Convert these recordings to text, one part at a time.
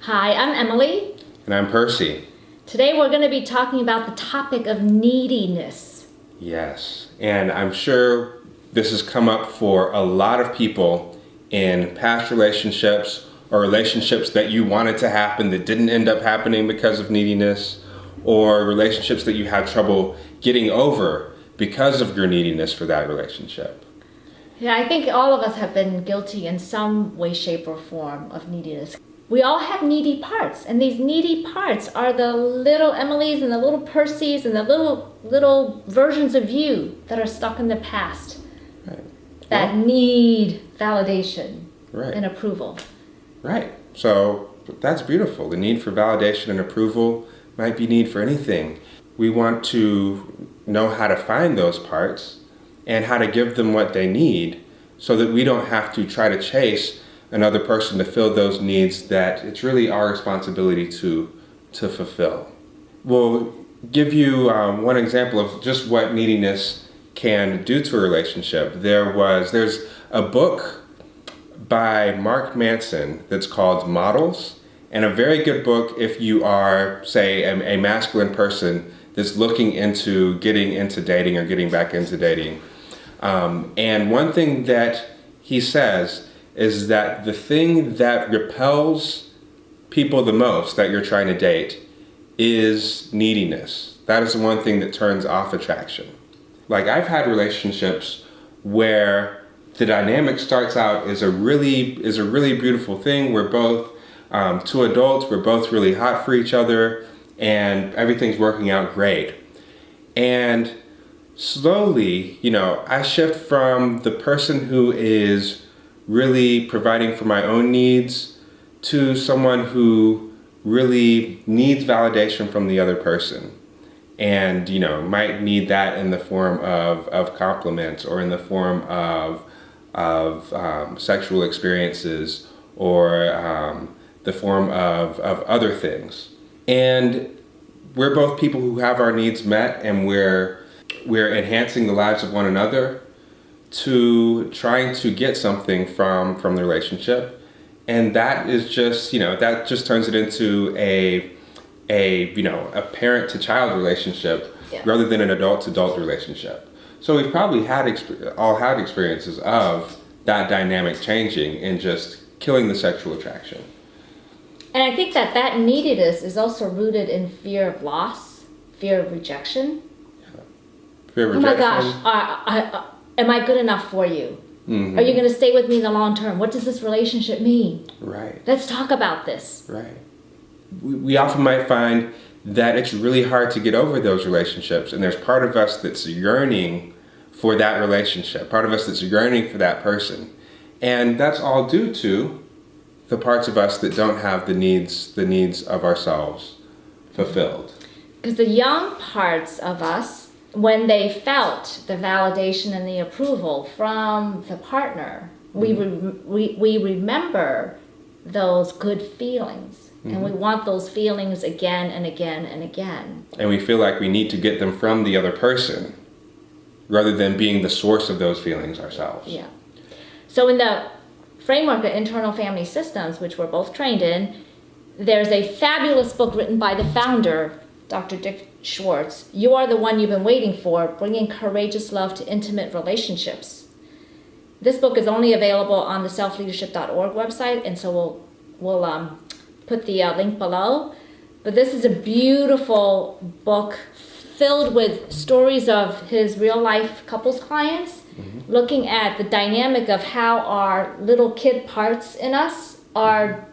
Hi, I'm Emily. And I'm Percy. Today we're going to be talking about the topic of neediness. Yes, and I'm sure this has come up for a lot of people in past relationships or relationships that you wanted to happen that didn't end up happening because of neediness, or relationships that you had trouble getting over because of your neediness for that relationship. Yeah, I think all of us have been guilty in some way, shape, or form of neediness. We all have needy parts, and these needy parts are the little Emilys and the little Percys and the little versions of you that are stuck in the past. Right. That need validation Right. and approval. Right. So that's beautiful. The need for validation and approval might be need for anything. We want to know how to find those parts and how to give them what they need so that we don't have to try to chase another person to fill those needs that it's really our responsibility to fulfill. We'll give you one example of just what neediness can do to a relationship. There's a book by Mark Manson that's called Models, and a very good book if you are, say, a masculine person that's looking into getting into dating or getting back into dating. And one thing that he says is that the thing that repels people the most that you're trying to date is neediness. That is the one thing that turns off attraction. Like, I've had relationships where the dynamic starts out as a really beautiful thing. We're both two adults, we're both really hot for each other, and everything's working out great. And slowly, I shift from the person who is really providing for my own needs to someone who really needs validation from the other person. And, might need that in the form of compliments, or in the form of sexual experiences, or the form of other things. And we're both people who have our needs met, and we're enhancing the lives of one another to trying to get something from the relationship. And that is just, that just turns it into a parent to child relationship, yeah, rather than an adult to adult relationship. So we've probably all had experiences of that dynamic changing and just killing the sexual attraction. And I think that neediness is also rooted in fear of loss, fear of rejection. Fear of rejection. Oh my gosh, am I good enough for you? Mm-hmm. Are you going to stay with me in the long term? What does this relationship mean? Right. Let's talk about this. Right. We often might find that it's really hard to get over those relationships, and there's part of us that's yearning for that relationship, part of us that's yearning for that person. And that's all due to the parts of us that don't have the needs of ourselves fulfilled. Because the young parts of us, when they felt the validation and the approval from the partner, mm-hmm, we remember those good feelings, mm-hmm, and we want those feelings again and again and again. And we feel like we need to get them from the other person rather than being the source of those feelings ourselves. Yeah. So in the framework of internal family systems, which we're both trained in, there's a fabulous book written by the founder, Dr. Dick Schwartz, You Are the One You've Been Waiting For, Bringing Courageous Love to Intimate Relationships. This book is only available on the selfleadership.org website, and so we'll put the link below. But this is a beautiful book filled with stories of his real-life couples clients, mm-hmm, looking at the dynamic of how our little kid parts in us are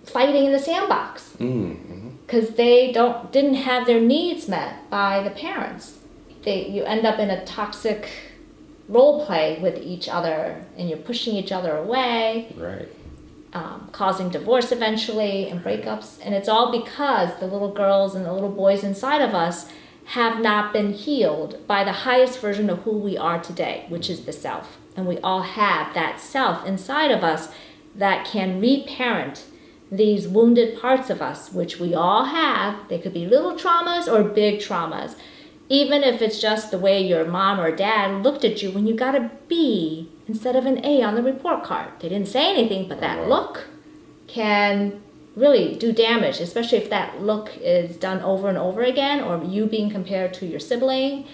fighting in the sandbox. Mm-hmm. Because they didn't have their needs met by the parents. You end up in a toxic role play with each other, and you're pushing each other away, right, causing divorce eventually and breakups. And it's all because the little girls and the little boys inside of us have not been healed by the highest version of who we are today, which is the self. And we all have that self inside of us that can reparent these wounded parts of us, which we all have. They could be little traumas or big traumas. Even if it's just the way your mom or dad looked at you when you got a B instead of an A on the report card. They didn't say anything, but that look can really do damage, especially if that look is done over and over again, or you being compared to your sibling,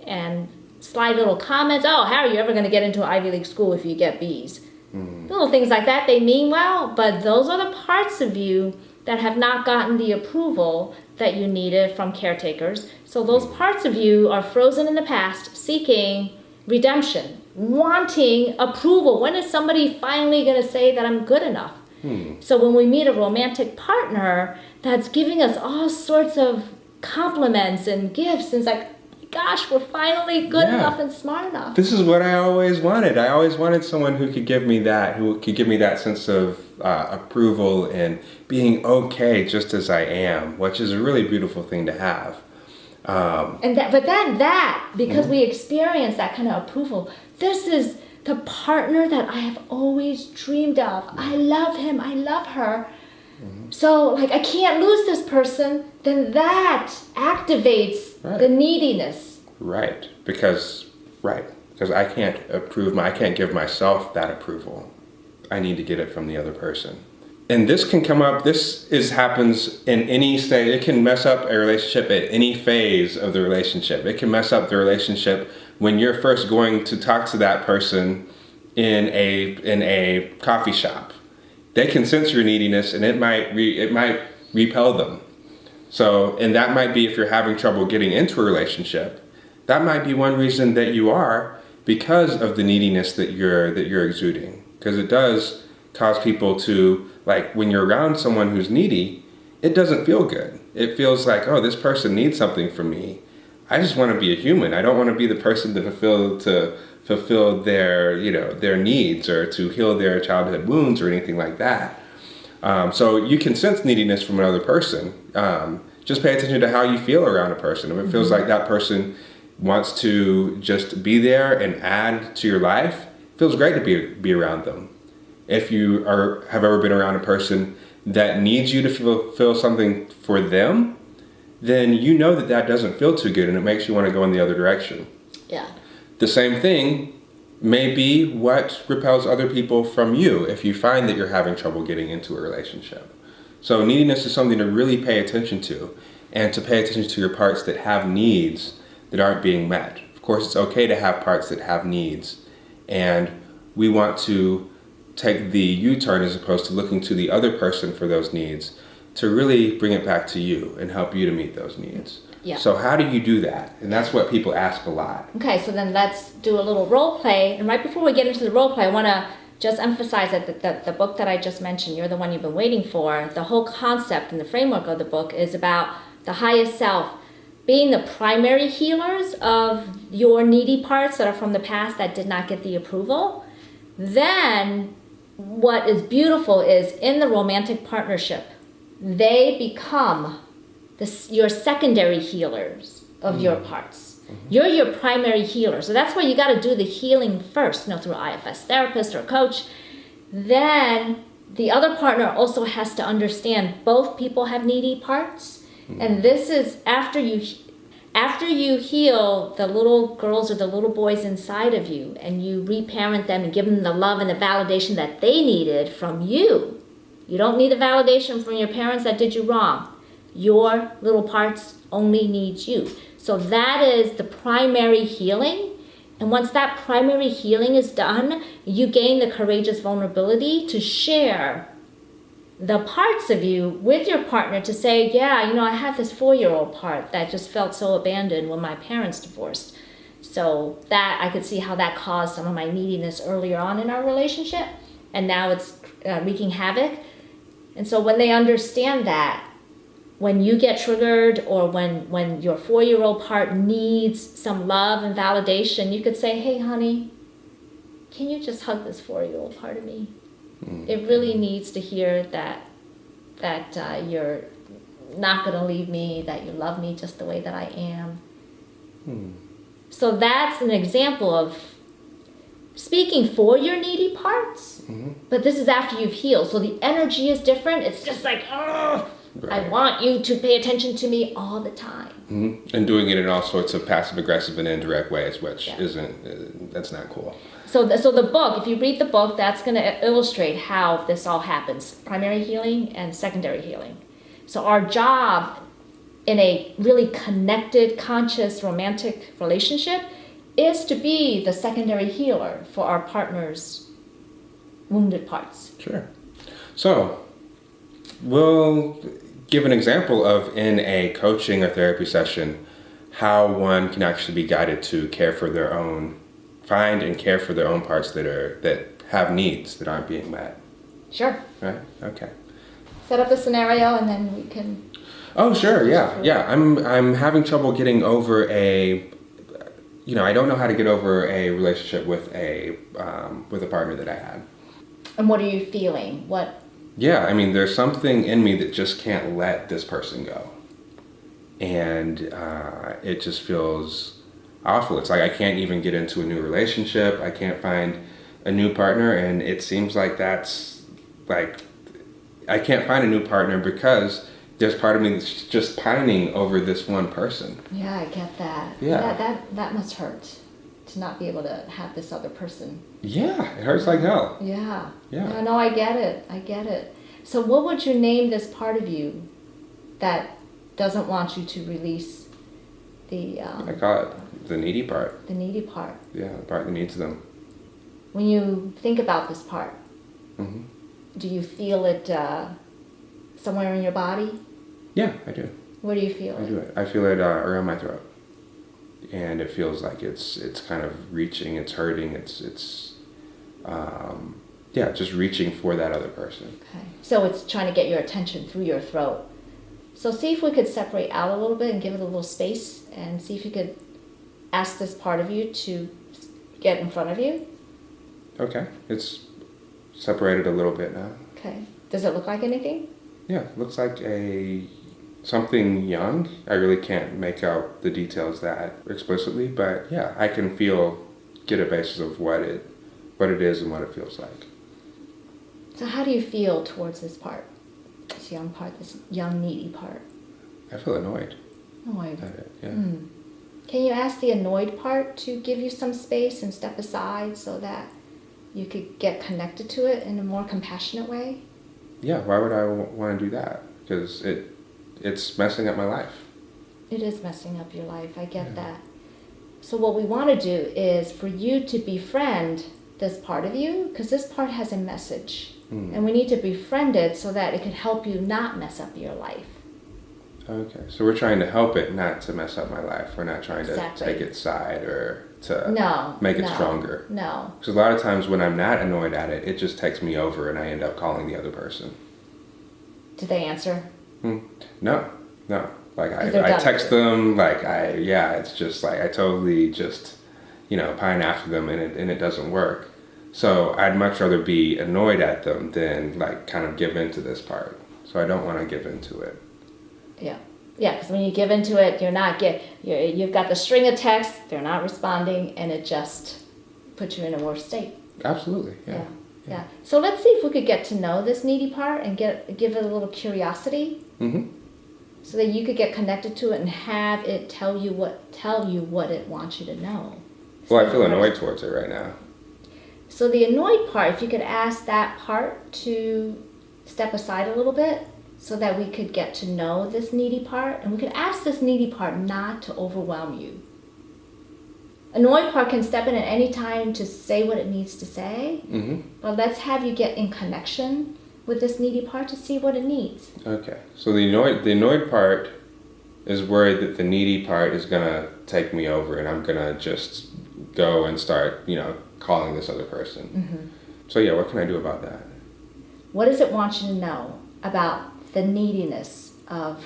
and sly little comments. Oh, how are you ever going to get into an Ivy League school if you get B's? Little things like that. They mean well, but those are the parts of you that have not gotten the approval that you needed from caretakers. So those parts of you are frozen in the past, seeking redemption, wanting approval. When is somebody finally going to say that I'm good enough? So when we meet a romantic partner that's giving us all sorts of compliments and gifts, and it's like, gosh, we're finally good enough and smart enough. This is what I always wanted. I always wanted someone who could give me that sense of approval and being okay just as I am, which is a really beautiful thing to have. Because we experience that kind of approval, this is the partner that I have always dreamed of. I love him, I love her. So, like, I can't lose this person. Then that activates the neediness. Right, because I can't give myself that approval. I need to get it from the other person. And this can come up, happens in any stage. It can mess up a relationship at any phase of the relationship. It can mess up the relationship when you're first going to talk to that person in a coffee shop. They can sense your neediness, and it might repel them. So, and that might be if you're having trouble getting into a relationship. That might be one reason that you are, because of the neediness that you're exuding. Because it does cause people to, like, when you're around someone who's needy, it doesn't feel good. It feels like, oh, this person needs something from me. I just want to be a human. I don't want to be the person to fulfill their needs or to heal their childhood wounds or anything like that. So you can sense neediness from another person. Just pay attention to how you feel around a person. If it feels like that person wants to just be there and add to your life, it feels great to be around them. If you have ever been around a person that needs you to fulfill something for them, then you know that doesn't feel too good, and it makes you want to go in the other direction. Yeah. The same thing may be what repels other people from you if you find that you're having trouble getting into a relationship. So neediness is something to really pay attention to, and to pay attention to your parts that have needs that aren't being met. Of course, it's okay to have parts that have needs, and we want to take the U-turn as opposed to looking to the other person for those needs to really bring it back to you and help you to meet those needs. Yeah. So how do you do that? And that's what people ask a lot. Okay, so then let's do a little role play. And right before we get into the role play, I want to just emphasize that the book that I just mentioned, You're the One You've Been Waiting For, the whole concept and the framework of the book is about the highest self being the primary healers of your needy parts that are from the past that did not get the approval. Then what is beautiful is in the romantic partnership, they become your secondary healers of your parts. You're your primary healer. So that's why you got to do the healing first, through an IFS therapist or a coach. Then the other partner also has to understand both people have needy parts. And this is after you heal the little girls or the little boys inside of you, and you reparent them and give them the love and the validation that they needed from you. You don't need the validation from your parents that did you wrong. Your little parts only need you. So that is the primary healing. And once that primary healing is done, you gain the courageous vulnerability to share the parts of you with your partner to say, yeah, I have this 4-year-old part that just felt so abandoned when my parents divorced. So that I could see how that caused some of my neediness earlier on in our relationship. And now it's wreaking havoc. And so when they understand that, when you get triggered or when your 4-year-old part needs some love and validation, you could say, hey, honey, can you just hug this 4-year-old part of me? It really needs to hear that you're not going to leave me, that you love me just the way that I am. So that's an example of speaking for your needy parts, but this is after you've healed. So the energy is different. It's just like, oh, I want you to pay attention to me all the time. And doing it in all sorts of passive aggressive and indirect ways, which that's not cool. So the book, if you read the book, that's going to illustrate how this all happens. Primary healing and secondary healing. So our job in a really connected, conscious, romantic relationship is to be the secondary healer for our partner's wounded parts. Sure. So we'll give an example of, in a coaching or therapy session, how one can actually be guided to care for their own, find and care for their own parts that have needs that aren't being met. Sure. Right? Okay. Set up the scenario and then we can... Oh, sure, yeah. I'm having trouble getting over I don't know how to get over a relationship with a partner that I had. And what are you feeling? What? Yeah, I mean, there's something in me that just can't let this person go. And it just feels awful. It's like I can't even get into a new relationship. I can't find a new partner. And it seems like that's like, I can't find a new partner because there's part of me that's just pining over this one person. Yeah, I get that. Yeah. That must hurt to not be able to have this other person. Yeah, it hurts like hell. Yeah. Yeah. No, I get it. So what would you name this part of you that doesn't want you to release the... I call it the needy part. The needy part. Yeah, the part that needs them. When you think about this part, Mm-hmm. do you feel it somewhere in your body? Yeah, I do. Where do you feel I it? do it. I feel it around my throat. And it feels like it's kind of reaching, it's hurting, it's just reaching for that other person. Okay. So it's trying to get your attention through your throat. So see if we could separate out a little bit and give it a little space and see if you could ask this part of you to get in front of you. Okay, it's separated a little bit now. Okay. Does it look like anything? Yeah, it looks like something young. I really can't make out the details that explicitly, but yeah, I can get a basis of what it is and what it feels like. So how do you feel towards this part? This young part, this young needy part? I feel annoyed Annoyed. at it, yeah. Can you ask the annoyed part to give you some space and step aside so that you could get connected to it in a more compassionate way? Yeah, why would I want to do that? Because it's messing up my life. It is messing up your life. I get that. So what we want to do is for you to befriend this part of you, because this part has a message. And we need to befriend it so that it can help you not mess up your life. Okay, so we're trying to help it not to mess up my life. We're not trying to take its side or to make it stronger. No. Because a lot of times when I'm not annoyed at it, it just takes me over and I end up calling the other person. Did they answer? No. Like I text them, it's just like I totally just, pine after them and it doesn't work. So I'd much rather be annoyed at them than like kind of give into this part. So I don't want to give into it. Yeah, because when you give into it, you've got the string of texts, they're not responding, and it just puts you in a worse state. Absolutely, yeah. So let's see if we could get to know this needy part and give it a little curiosity, so that you could get connected to it and have it tell you what it wants you to know. Well, I feel annoyed towards it right now. So the annoyed part, if you could ask that part to step aside a little bit so that we could get to know this needy part, and we could ask this needy part not to overwhelm you. Annoyed part can step in at any time to say what it needs to say, but let's have you get in connection with this needy part to see what it needs. Okay. So the annoyed part is worried that the needy part is gonna take me over and I'm gonna just go and start, calling this other person. So yeah, what can I do about that? What does it want you to know about the neediness of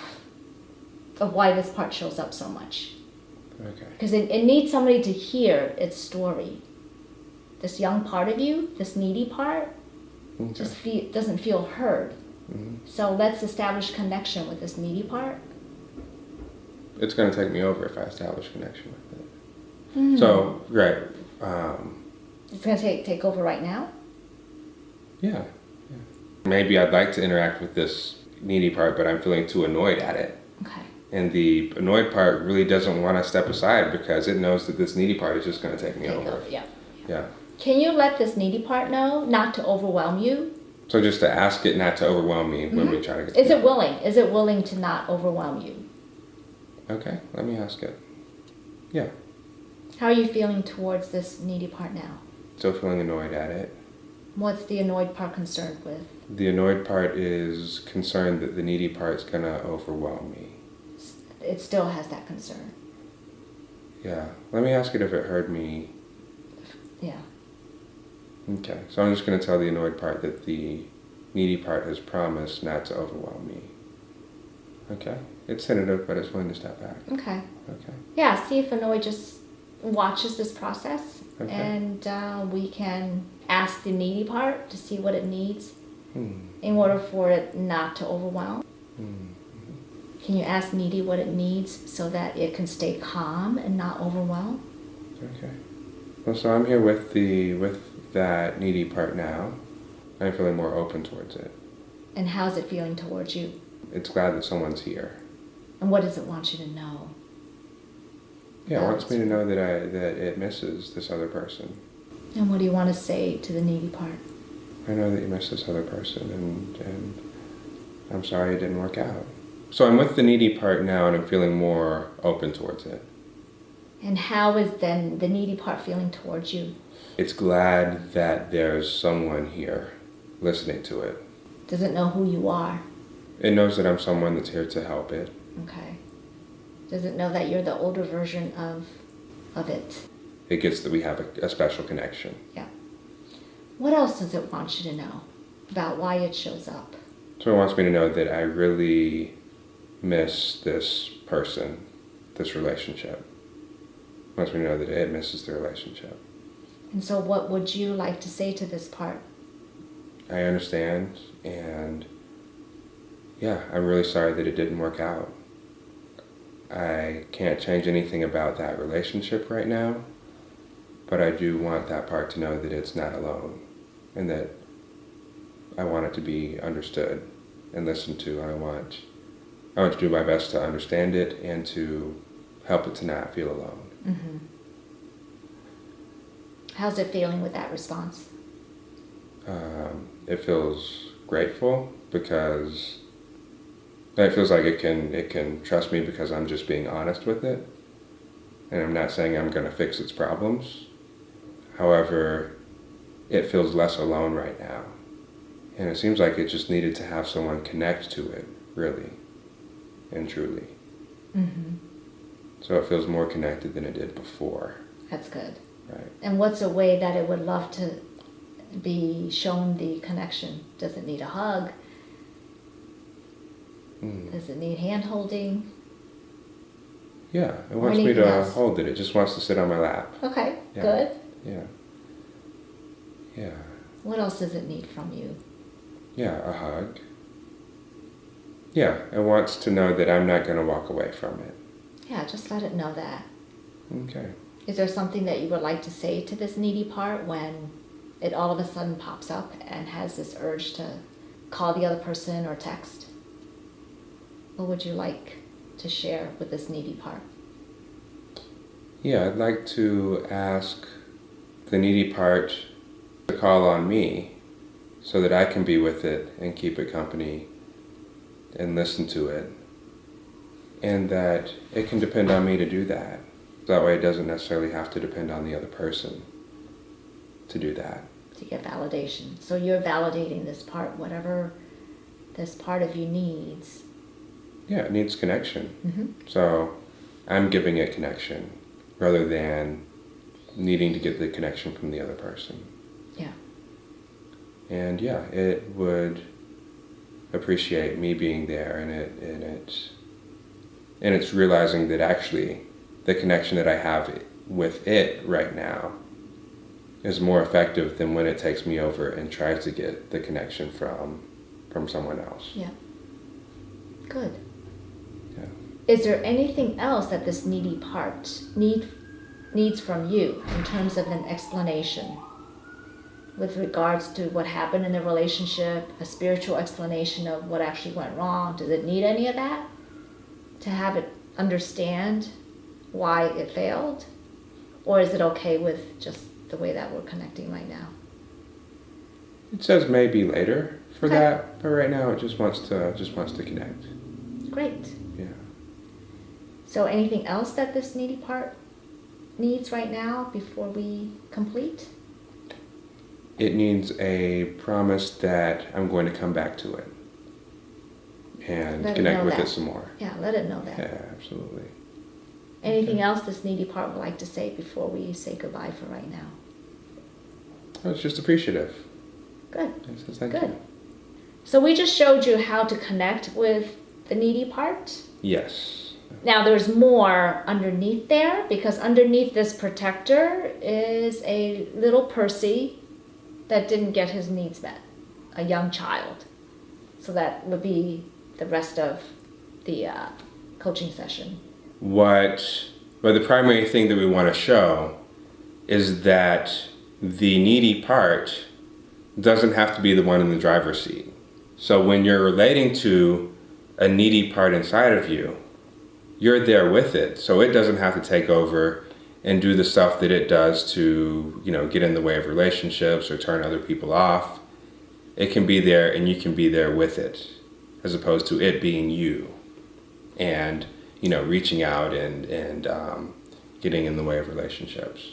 why this part shows up so much? Okay. Because it needs somebody to hear its story. This young part of you, this needy part, just doesn't feel heard. So let's establish connection with this needy part. It's going to take me over if I establish connection with it. So, right. It's going to take over right now? Yeah. Maybe I'd like to interact with this needy part, but I'm feeling too annoyed at it. Okay. And the annoyed part really doesn't want to step aside because it knows that this needy part is just going to take me over. Yeah. Can you let this needy part know not to overwhelm you? So just to ask it not to overwhelm me when we try to get Is it willing? Is it willing to not overwhelm you? Okay, let me ask it. Yeah. How are you feeling towards this needy part now? Still feeling annoyed at it. What's the annoyed part concerned with? The annoyed part is concerned that the needy part's going to overwhelm me. It still has that concern. Yeah. Let me ask it if it heard me. Yeah. Okay, so I'm just going to tell the annoyed part that the needy part has promised not to overwhelm me. Okay, it's tentative, but it's willing to step back. Okay. Okay. Yeah, see if annoyed just watches this process, Okay. and we can ask the needy part to see what it needs Hmm. in order for it not to overwhelm. Hmm. Can you ask needy what it needs so that it can stay calm and not overwhelm? Okay. Well, so I'm here with that needy part now. I'm feeling more open towards it. And how's it feeling towards you? It's glad that someone's here. And what does it want you to know? Yeah, it wants me to know that it misses this other person. And what do you want to say to the needy part? I know that you miss this other person, and I'm sorry it didn't work out. So I'm with the needy part now, and I'm feeling more open towards it. And how is then the needy part feeling towards you? It's glad that there's someone here listening to it. Does it know who you are? It knows that I'm someone that's here to help it. Okay. Does it know that you're the older version of it? It gets that we have a special connection. Yeah. What else does it want you to know about why it shows up? So it wants me to know that I really miss this person, this relationship. It wants me to know that it misses the relationship. And so what would you like to say to this part? I understand, and yeah, I'm really sorry that it didn't work out. I can't change anything about that relationship right now, but I do want that part to know that it's not alone, and that I want it to be understood and listened to. I want to do my best to understand it and to help it to not feel alone. Mm-hmm. How's it feeling with that response? It feels grateful because it feels like it can trust me because I'm just being honest with it, and I'm not saying I'm going to fix its problems. However, it feels less alone right now, and it seems like it just needed to have someone connect to it, really and truly. Mm-hmm. So it feels more connected than it did before. That's good. Right. And what's a way that it would love to be shown the connection? Does it need a hug? Does it need hand holding? Yeah, it wants me anything to else? hold it. It just wants to sit on my lap. Okay, Yeah. good. Yeah. Yeah. What else does it need from you? Yeah, a hug. Yeah, it wants to know that I'm not going to walk away from it. Yeah, just let it know that. Okay. Is there something that you would like to say to this needy part when it all of a sudden pops up and has this urge to call the other person or text? What would you like to share with this needy part? Yeah, I'd like to ask the needy part to call on me so that I can be with it and keep it company and listen to it. And that it can depend on me to do that. That way it doesn't necessarily have to depend on the other person to do that. To get validation. So you're validating this part, whatever this part of you needs. Yeah, it needs connection. Mm-hmm. So I'm giving it connection rather than needing to get the connection from the other person. Yeah. And yeah, it would appreciate me being there, and it's realizing that actually the connection that I have with it right now is more effective than when it takes me over and tries to get the connection from someone else. Yeah. Good. Yeah. Is there anything else that this needy part needs from you in terms of an explanation? with regards to what happened in the relationship, a spiritual explanation of what actually went wrong? Does it need any of that to have it understand why it failed? Or is it okay with just the way that we're connecting right now? It says maybe later for Okay. that, but right now it just wants to connect. Great. Yeah. So anything else that this needy part needs right now before we complete? It needs a promise that I'm going to come back to it and Let it connect know with that. it some more. Yeah, let it know that. Yeah, absolutely. Anything else this needy part would like to say before we say goodbye for right now? I was just appreciative. Good. It says thank Good. you. So we just showed you how to connect with the needy part. Yes. Now there's more underneath there, because underneath this protector is a little Percy that didn't get his needs met, a young child. So that would be the rest of the coaching session. But the primary thing that we want to show is that the needy part doesn't have to be the one in the driver's seat. So when you're relating to a needy part inside of you, you're there with it. So it doesn't have to take over and do the stuff that it does to, get in the way of relationships or turn other people off. It can be there and you can be there with it, as opposed to it being you and, reaching out and getting in the way of relationships.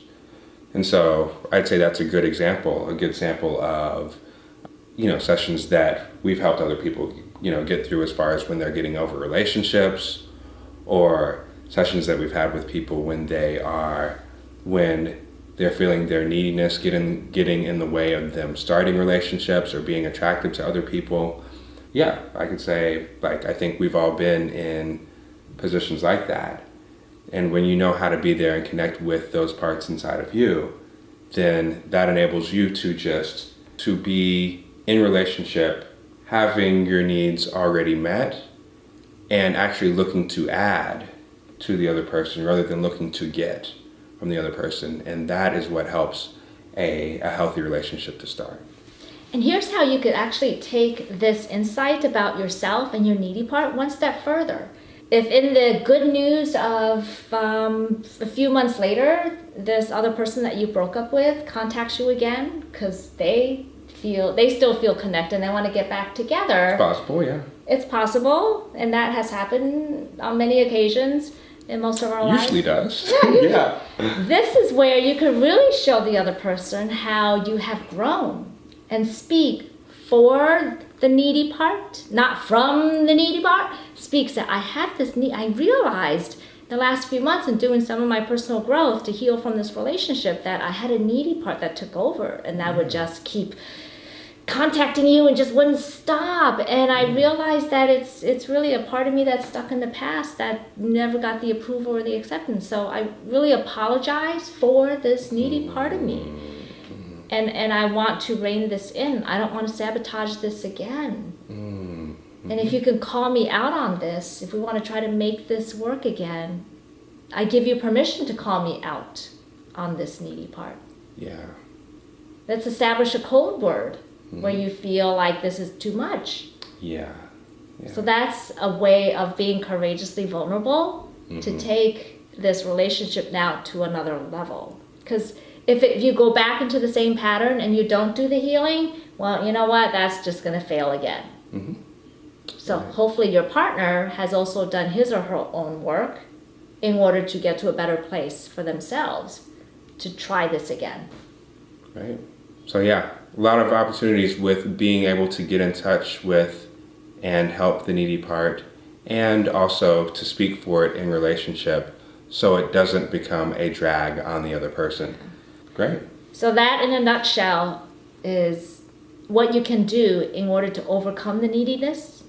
And so I'd say that's a good sample of, sessions that we've helped other people, get through as far as when they're getting over relationships, or sessions that we've had with people when they're feeling their neediness getting in the way of them starting relationships or being attracted to other people. Yeah, I could say, I think we've all been in positions like that. And when you know how to be there and connect with those parts inside of you, then that enables you to be in relationship, having your needs already met, and actually looking to add to the other person rather than looking to get from the other person. And that is what helps a healthy relationship to start. And here's how you could actually take this insight about yourself and your needy part one step further. If in the good news of a few months later, this other person that you broke up with contacts you again because they still feel connected and they want to get back together. It's possible, yeah. It's possible, and that has happened on many occasions in most of our lives. Usually does. Yeah. This is where you can really show the other person how you have grown and speak for the needy part, not from the needy part. Speaks that I have this need. I realized the last few months in doing some of my personal growth to heal from this relationship that I had a needy part that took over, and that would just keep contacting you and just wouldn't stop. And I realized that it's really a part of me that's stuck in the past that never got the approval or the acceptance. So I really apologize for this needy part of me. And I want to rein this in. I don't want to sabotage this again. And if you can call me out on this, if we want to try to make this work again, I give you permission to call me out on this needy part. Yeah. Let's establish a code word where you feel like this is too much. Yeah. So that's a way of being courageously vulnerable to take this relationship now to another level. Because if you go back into the same pattern and you don't do the healing, well, you know what? That's just going to fail again. So hopefully your partner has also done his or her own work in order to get to a better place for themselves to try this again. Right. So yeah, a lot of opportunities with being able to get in touch with and help the needy part, and also to speak for it in relationship so it doesn't become a drag on the other person. Great. So that in a nutshell is what you can do in order to overcome the neediness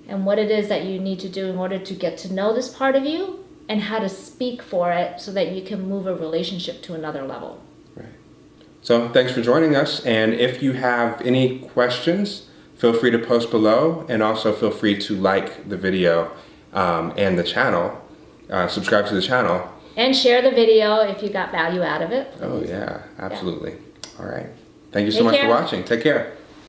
and what it is that you need to do in order to get to know this part of you and how to speak for it so that you can move a relationship to another level. Right. So thanks for joining us. And if you have any questions, feel free to post below, and also feel free to like the video and the channel, subscribe to the channel. And share the video if you got value out of it. Oh yeah, absolutely. All right. Thank you so Take much care. for watching. Take care.